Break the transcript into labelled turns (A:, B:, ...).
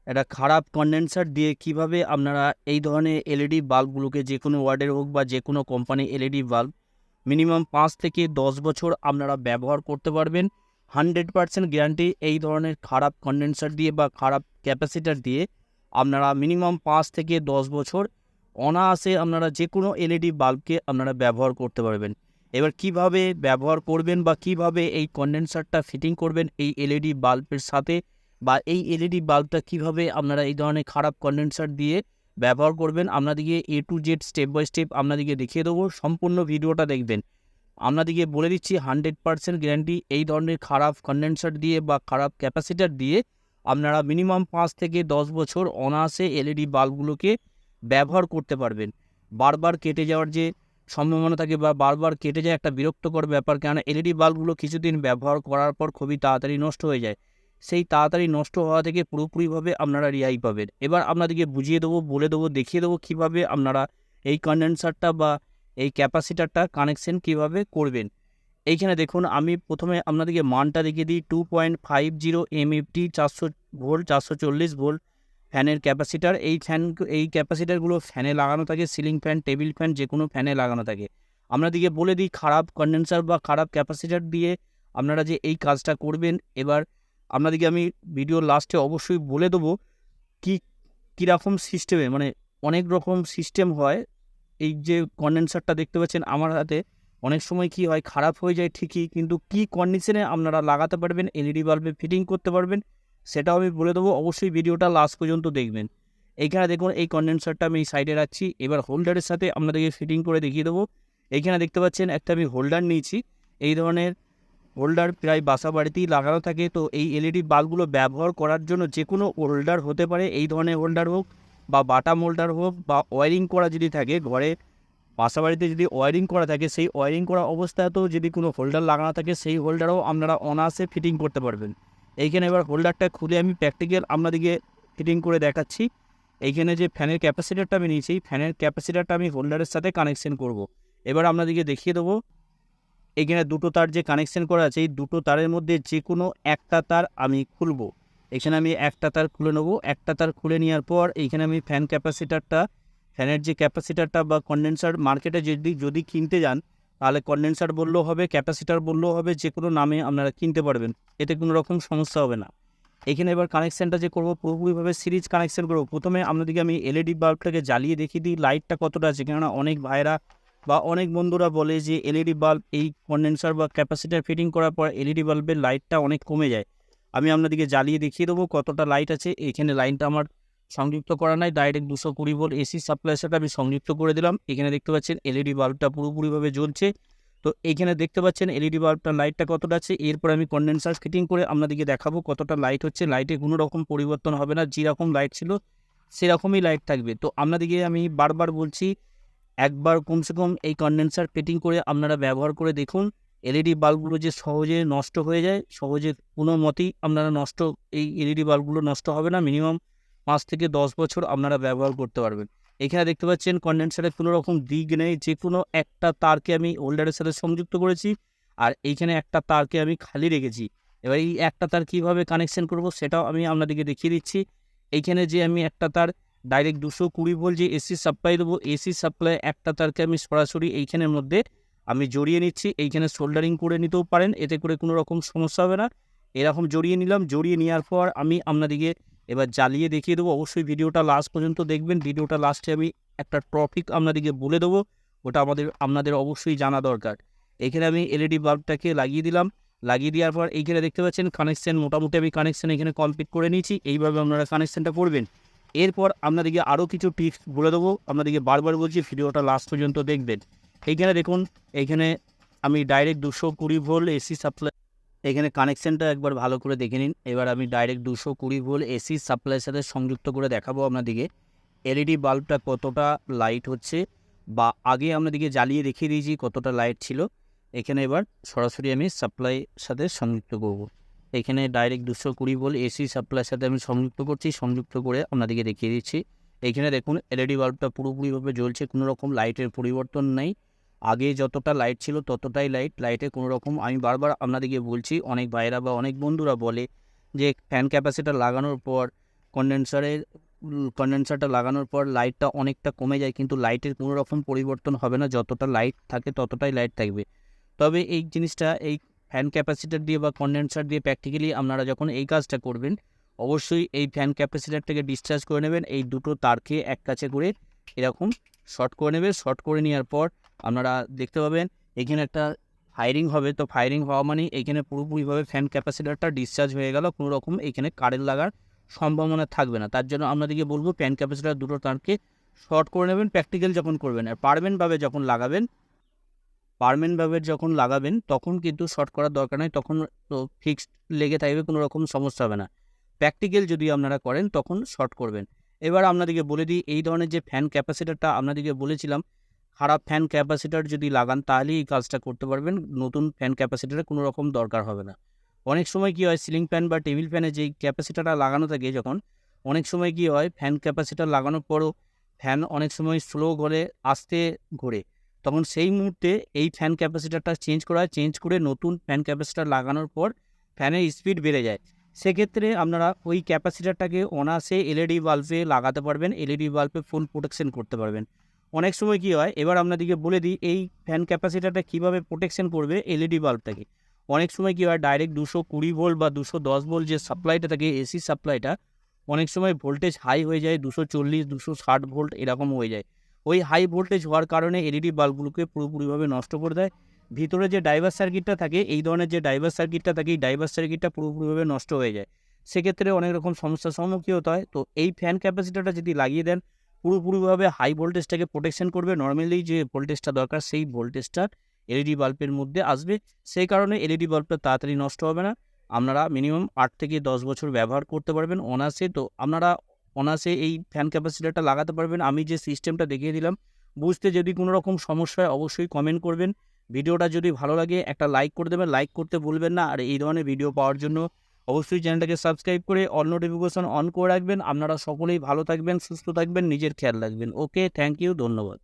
A: একটা খারাপ কনডেন্সার দিয়ে কিভাবে আপনারা এই ধরনের এলইডি বাল্বগুলোকে যে কোনো ওয়ার্ডের হোক বা যে কোনো কোম্পানি এলইডি বাল্ব মিনিমাম 5 থেকে 10 বছর আপনারা ব্যবহার করতে পারবেন। 100% গ্যারান্টি এই ধরনের খারাপ কনডেন্সার দিয়ে বা খারাপ ক্যাপাসিটার দিয়ে আপনারা মিনিমাম 5 থেকে 10 বছর অনায়াসে আপনারা যে কোনো এলইডি বাল্বকে আপনারা ব্যবহার করতে পারবেন। এবার কিভাবে ব্যবহার করবেন বা কিভাবে এই কনডেন্সারটা ফিটিং করবেন এই এলইডি বাল্বের সাথে, বা এই এলইডি বাল্বটা কিভাবে আপনারা এই ধরনের খারাপ কনডেন্সার দিয়ে ব্যবহার করবেন, আপনাদেরকে A to Z step by step আপনাদেরকে দেখিয়ে দেবো। সম্পূর্ণ ভিডিওটা দেখবেন। আপনাদেরকে বলে দিচ্ছি 100% গ্যারান্টি এই ধরনের খারাপ কনডেন্সার দিয়ে বা খারাপ ক্যাপাসিটার দিয়ে আপনারা মিনিমাম 5 থেকে 10 বছর অনায়াসে এলইডি বাল্বগুলোকে ব্যবহার করতে পারবেন। বারবার কেটে যাওয়ার যে সম্ভাবনা থাকে বা বারবার কেটে যায় একটা বিরক্তকর ব্যাপার, কেননা এলইডি বাল্বগুলো কিছুদিন ব্যবহার করার পর খুবই তাড়াতাড়ি নষ্ট হয়ে যায়। সেই তাড়াতাড়ি নষ্ট হওয়া থেকে পুরোপুরিভাবে আপনারা রেহাই পাবেন। এবার আপনাদেরকে বুঝিয়ে দেবো, বলে দেবো, দেখিয়ে দেবো কীভাবে আপনারা এই কনডেন্সারটা বা এই ক্যাপাসিটারটা কানেকশন কিভাবে করবেন। এইখানে দেখুন, আমি প্রথমে আপনাদেরকে মানটা দেখিয়ে দিই। 2.50 MFT 400 ভোল্ট 440 ভোল্ট ফ্যানের ক্যাপাসিটার। এই ক্যাপাসিটারগুলো ফ্যানে লাগানো থাকে, সিলিং ফ্যান, টেবিল ফ্যান, যে কোনো ফ্যানে লাগানো থাকে। আপনাদেরকে বলে দিই, খারাপ কনডেন্সার বা খারাপ ক্যাপাসিটার দিয়ে আপনারা যে এই কাজটা করবেন, এবার আপনাদেরকে আমি ভিডিওর লাস্টে অবশ্যই বলে দেবো কী কীরকম সিস্টেমে, মানে অনেক রকম সিস্টেম হয়। এই যে কনডেন্সারটা দেখতে পাচ্ছেন আমার হাতে, অনেক সময় কি হয়, খারাপ হয়ে যায় ঠিকই, কিন্তু কি কন্ডিশনে আপনারা লাগাতে পারবেন, এলইডি বাল্বে ফিটিং করতে পারবেন, সেটাও আমি বলে দেবো। অবশ্যই ভিডিওটা লাস্ট পর্যন্ত দেখবেন। এইখানে দেখুন, এই কনডেন্সারটা আমি সাইডে রাখছি। এবার হোল্ডারের সাথে আপনাদেরকে ফিটিং করে দেখিয়ে দেবো। এইখানে দেখতে পাচ্ছেন একটা আমি হোল্ডার নিয়েছি। এই ধরনের হোল্ডার প্রায় বাসা বাড়িতেই লাগানো থাকে। তো এই এলইডি বাল্বগুলো ব্যবহার করার জন্য যে কোনো হোল্ডার হতে পারে, এই ধরনের হোল্ডার হোক বা বাটাম হোল্ডার হোক, বা ওয়ারিং করা যদি থাকে ঘরে, বাসা বাড়িতে যদি ওয়ারিং করা থাকে, সেই ওয়ারিং করা অবস্থাতেও যদি কোনো হোল্ডার লাগানো থাকে, সেই হোল্ডারও আপনারা অনায়াসে ফিটিং করতে পারবেন। এইখানে এবার হোল্ডারটা খুলে আমি প্র্যাকটিক্যাল আপনাদেরকে ফিটিং করে দেখাচ্ছি। এইখানে যে ফ্যানের ক্যাপাসিটারটা আমি নিয়েছি, ফ্যানের ক্যাপাসিটারটা আমি হোল্ডারের সাথে কানেকশন করব। এবার আপনাদেরকে দেখিয়ে দেবো। এখানে দুটো তার যে কানেকশন করা আছে, এই দুটো তারের মধ্যে যে কোনো একটা তার আমি খুলব। এখানে আমি একটা তার খুলে নেব। একটা তার খুলে নেওয়ার পর এইখানে আমি ফ্যানের যে ক্যাপাসিটারটা বা কনডেন্সার মার্কেটে যদি কিনতে যান, তাহলে কনডেন্সার বললেও হবে, ক্যাপাসিটার বললেও হবে, যে কোনো নামে আপনারা কিনতে পারবেন। এতে কোনো রকম সমস্যা হবে না। এখানে এবার কানেকশানটা যে করবো, পুরোপুরিভাবে সিরিজ কানেকশান করবো। প্রথমে আপনাদেরকে আমি এলইডি বাল্বটাকে জ্বালিয়ে দেখিয়ে দিই লাইটটা কতটা আছে, কেননা অনেক ভাইরা বা অনেক বন্ধুরা বলে যে এলইডি বাল্ব এই কনডেন্সার বা ক্যাপাসিটার ফিটিং করার পর এলইডি বাল্বের লাইটটা অনেক কমে যায়। আমি আপনাদেরকে জ্বালিয়ে দেখিয়ে দেবো কতটা লাইট আছে। এখানে লাইনটা আমার সংযুক্ত করা নাই, ডাইরেক্ট 220 ভোল্ট এসি সাপ্লাইয়ের সাথে আমি সংযুক্ত করে দিলাম। এখানে দেখতে পাচ্ছেন এলইডি বাল্বটা পুরোপুরিভাবে জ্বলছে। তো এইখানে দেখতে পাচ্ছেন এলইডি বাল্বটার লাইটটা কতটা আছে। এরপর আমি কনডেন্সার ফিটিং করে আপনাদেরকে দেখাবো কতটা লাইট হচ্ছে। লাইটে কোনো রকম পরিবর্তন হবে না, যেরকম লাইট ছিল সেরকমই লাইট থাকবে। তো আপনাদেরকে আমি বারবার বলছি, একবার কমসে কম এই কনডেন্সার ফিটিং করে আপনারা ব্যবহার করে দেখুন। এলইডি বাল্বগুলো যে সহজে নষ্ট হয়ে যায়, সহজে কোনো মতেই আপনারা এই এলইডি বাল্বগুলো নষ্ট হবে না। মিনিমাম 5 থেকে 10 বছর আপনারা ব্যবহার করতে পারবেন। এখানে দেখতে পাচ্ছেন কনডেন্সারের কোনো রকম দিক নেই, যে কোনো একটা তারকে আমি হোল্ডারের সাথে সংযুক্ত করেছি, আর এইখানে একটা তারকে আমি খালি রেখেছি। এবার এই একটা তার কীভাবে কানেকশন করব সেটাও আমি আপনাদেরকে দেখিয়ে দিচ্ছি। এইখানে যে আমি একটা তার ডাইরেক্ট 220 ভোল্ট যে এসি সাপ্লাই দেবো, এসি সাপ্লাই একটা তারকে আমি সরাসরি এইখানের মধ্যে আমি জড়িয়ে নিচ্ছি। এইখানে সোল্ডারিং করে নিতেও পারেন, এতে করে কোনো রকম সমস্যা হবে না। এরকম জড়িয়ে নিলাম। জড়িয়ে নেওয়ার পর আমি আপনাদেরকে এবার জ্বালিয়ে দেখিয়ে দেবো। অবশ্যই ভিডিওটা লাস্ট পর্যন্ত দেখবেন। ভিডিওটা লাস্টে আমি একটা টপিক আপনাদেরকে বলে দেবো, ওটা আপনাদের অবশ্যই জানা দরকার। এখানে আমি এলইডি বাল্বটাকে লাগিয়ে দিলাম। লাগিয়ে দেওয়ার পর এইখানে দেখতে পাচ্ছেন কানেকশান, মোটামুটি আমি কানেকশান এখানে কমপ্লিট করে নিয়েছি। এইভাবে আপনারা কানেকশানটা করবেন। এরপর আপনাদেরকে আরও কিছু টিপস বলে দেবো। আপনাদেরকে বারবার বলছি ভিডিওটা লাস্ট পর্যন্ত দেখবেন। এইখানে দেখুন, এইখানে আমি ডাইরেক্ট 220 ভোল্ট এসি সাপ্লাই, এখানে কানেকশানটা একবার ভালো করে দেখে নিন। এবার আমি ডাইরেক্ট 220 ভোল্ট এসি সাপ্লাইয়ের সাথে সংযুক্ত করে দেখাবো আপনাদেরকে এলইডি বাল্বটা কতটা লাইট হচ্ছে, বা আগে আপনাদেরকে জ্বালিয়ে দেখিয়ে দিয়েছি কতটা লাইট ছিল। এখানে এবার সরাসরি আমি সাপ্লাইয়ের সাথে সংযুক্ত করব। এখানে ডাইরেক্ট 220 ভোল্ট এসি সাপ্লাইয়ের সাথে আমি সংযুক্ত করছি। সংযুক্ত করে আপনাদেরকে দেখিয়ে দিচ্ছি। এইখানে দেখুন এলইডি বাল্বটা পুরোপুরিভাবে জ্বলছে, কোনো রকম লাইটের পরিবর্তন নেই। আগে যতটা লাইট ছিল ততটাই লাইটে কোনো রকম, আমি বারবার আপনাদেরকে বলছি, অনেক ভাইরা বা অনেক বন্ধুরা বলে যে ফ্যান ক্যাপাসিটার লাগানোর পর কন্ডেন্সারটা লাগানোর পর লাইটটা অনেকটা কমে যায়, কিন্তু লাইটের কোনো রকম পরিবর্তন হবে না, যতটা লাইট থাকে ততটাই লাইট থাকবে। তবে এই জিনিসটা এই ফ্যান ক্যাপাসিটার দিয়ে বা কন্ডেন্সার দিয়ে প্র্যাকটিক্যালি আপনারা যখন এই কাজটা করবেন, অবশ্যই এই ফ্যান ক্যাপাসিটারটাকে ডিসচার্জ করে নেবেন। এই দুটো তারকে এক কাছে করে এরকম শর্ট করে নেবে। শর্ট করে নেওয়ার পর আপনারা দেখতে পাবেন এখানে একটা ফায়ারিং হবে। তো ফায়ারিং হওয়া মানে এইখানে পুরোপুরিভাবে ফ্যান ক্যাপাসিটারটা ডিসচার্জ হয়ে গেল, কোনো রকম এইখানে কারেন্ট লাগার সম্ভাবনা থাকবে না। তার জন্য আপনাদেরকে বলবো ফ্যান ক্যাপাসিটার দুটো তারকে শর্ট করে নেবেন প্র্যাকটিক্যাল যখন করবেন। আর পার্মানেন্টভাবে যখন লাগাবেন তখন কিন্তু শর্ট করার দরকার নেই, তখন তো ফিক্সড লেগে থাকবে, কোনো রকম সমস্যা হবে না। প্র্যাকটিক্যাল যদি আপনারা করেন তখন শর্ট করবেন। এবার আপনাদেরকে বলে দিই, এই ধরনের যে ফ্যান ক্যাপাসিটারটা আপনাদেরকে বলেছিলাম, খারাপ ফ্যান ক্যাপাসিটার যদি লাগান তাহলেই এই কাজটা করতে পারবেন, নতুন ফ্যান ক্যাপাসিটারের কোনো রকম দরকার হবে না। অনেক সময় কী হয়, সিলিং ফ্যান বা টেবিল ফ্যানে যেই ক্যাপাসিটারটা লাগানো থাকে, যখন অনেক সময় কী হয় ফ্যান ক্যাপাসিটার লাগানোর পরও ফ্যান অনেক সময় স্লো ঘোরে, আস্তে ঘোরে, তখন সেই মুহূর্তে এই ফ্যান ক্যাপাসিটারটা চেঞ্জ করা হয়। চেঞ্জ করে নতুন ফ্যান ক্যাপাসিটার লাগানোর পর ফ্যানের স্পিড বেড়ে যায়। সেক্ষেত্রে আপনারা ওই ক্যাপাসিটারটাকে অনায়াসে এলইডি বাল্বে লাগাতে পারবেন, এলইডি বাল্বে ফুল প্রোটেকশন করতে পারবেন। অনেক সময় কী হয়, এবার আপনাদেরকে বলে দিই এই ফ্যান ক্যাপাসিটারটা কীভাবে প্রোটেকশন করবে এলইডি বাল্বটাকে। অনেক সময় কী হয়, ডাইরেক্ট 220 ভোল্ট বা 210 ভোল্ট যে সাপ্লাইটা থাকে, এসি সাপ্লাইটা, অনেক সময় ভোল্টেজ হাই হয়ে যায়, 240 260 ভোল্ট এরকম হয়ে যায়। ওই হাই ভোল্টেজ হওয়ার কারণে এলইডি বাল্বগুলোকে পুরোপুরিভাবে নষ্ট করে দেয়। ভিতরে যে ডাইভার সার্কিটটা থাকে, এই ধরনের যে ডাইভার সার্কিটটা থাকে, এই ডাইভার সার্কিটটা পুরোপুরিভাবে নষ্ট হয়ে যায়। সেক্ষেত্রে অনেক রকম সমস্যার সম্মুখীন হতে হয়। তো এই ফ্যান ক্যাপাসিটারটা যদি লাগিয়ে দেন, পুরোপুরিভাবে হাই ভোল্টেজটাকে প্রোটেকশন করবে। নর্মালি যে ভোল্টেজটা দরকার সেই ভোল্টেজটা এলইডি বাল্বের মধ্যে আসবে, সেই কারণে এলইডি বাল্বটা তাড়াতাড়ি নষ্ট হবে না। আপনারা মিনিমাম 8 থেকে 10 বছর ব্যবহার করতে পারবেন অনায়াসে। তো আপনারা অনায়াসে এই ফ্যান ক্যাপাসিটারটা লাগাতে পারবেন। আমি যে সিস্টেমটা দেখিয়ে দিলাম, বুঝতে যদি কোনো রকম সমস্যা হয় অবশ্যই কমেন্ট করবেন। ভিডিওটা যদি ভালো লাগে একটা লাইক করে দেবেন, লাইক করতে ভুলবেন না। আর এই ধরনের ভিডিও পাওয়ার জন্য অবশ্যই চ্যানেলটাকে সাবস্ক্রাইব করে অল নোটিফিকেশন অন করে রাখবেন। আপনারা সকলেই ভালো থাকবেন, সুস্থ থাকবেন, নিজের খেয়াল রাখবেন। ওকে, থ্যাংক ইউ, ধন্যবাদ।